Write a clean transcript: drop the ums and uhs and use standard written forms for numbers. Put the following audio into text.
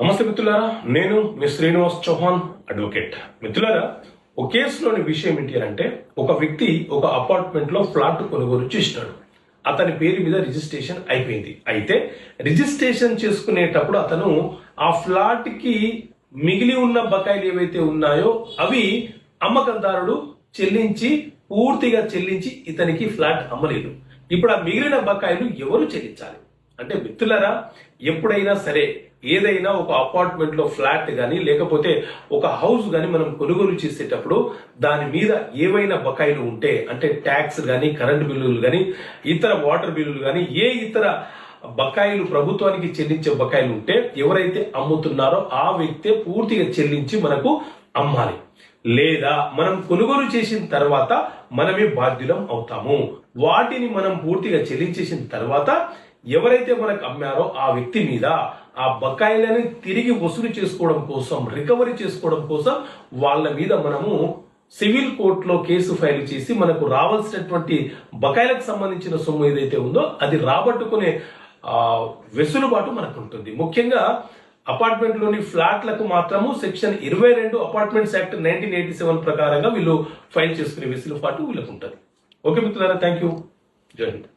నమస్తే మిత్రులారా, నేను మీ శ్రీనివాస్ చౌహాన్ అడ్వకేట్. మిత్రులారా, ఒక కేసులోని విషయం ఏంటి అంటే, ఒక వ్యక్తి ఒక అపార్ట్మెంట్ లో ఫ్లాట్ కొనుగోలు చేసినాడు. అతని పేరు మీద రిజిస్ట్రేషన్ అయిపోయింది. అయితే రిజిస్ట్రేషన్ చేసుకునేటప్పుడు అతను ఆ ఫ్లాట్ కి మిగిలి ఉన్న బకాయిలు ఏవైతే ఉన్నాయో అవి అమ్మకందారుడు పూర్తిగా చెల్లించి ఇతనికి ఫ్లాట్ అమ్మలేదు. ఇప్పుడు ఆ మిగిలిన బకాయిలు ఎవరు చెల్లించాలి అంటే, మిత్రులారా, ఎప్పుడైనా సరే ఏదైనా ఒక అపార్ట్మెంట్ లో ఫ్లాట్ గానీ లేకపోతే ఒక హౌస్ గానీ మనం కొనుగోలు చేసేటప్పుడు దాని మీద ఏవైనా బకాయిలు ఉంటే, అంటే ట్యాక్స్ గానీ, కరెంట్ బిల్లులు గానీ, ఇతర వాటర్ బిల్లులు గానీ, ఏ ఇతర బకాయిలు ప్రభుత్వానికి చెల్లించే బకాయిలు ఉంటే ఎవరైతే అమ్ముతున్నారో ఆ వ్యక్తే పూర్తిగా చెల్లించి మనకు అమ్మాలి. లేదా మనం కొనుగోలు చేసిన తర్వాత మనమే బాధ్యులం అవుతాము. వాటిని మనం పూర్తిగా చెల్లించేసిన తర్వాత ఎవరైతే మనకు అమ్మారో ఆ వ్యక్తి మీద ఆ బకాయిలని తిరిగి వసూలు చేసుకోవడం కోసం, రికవరీ చేసుకోవడం కోసం వాళ్ళ మీద మనము సివిల్ కోర్టులో కేసు ఫైల్ చేసి మనకు రావాల్సినటువంటి బకాయిలకు సంబంధించిన సొమ్ము ఏదైతే ఉందో అది రాబట్టుకునే వెసులుబాటు మనకు ఉంటుంది. ముఖ్యంగా అపార్ట్మెంట్ లోని ఫ్లాట్లకు మాత్రము సెక్షన్ 22 అపార్ట్మెంట్స్ యాక్ట్ 1987 ప్రకారంగా వీళ్ళు ఫైల్ చేసుకునే వెసులుబాటు వీళ్ళకు ఉంటుంది. ఓకే మిత్రులారా, థ్యాంక్ యూ. జై హింద్.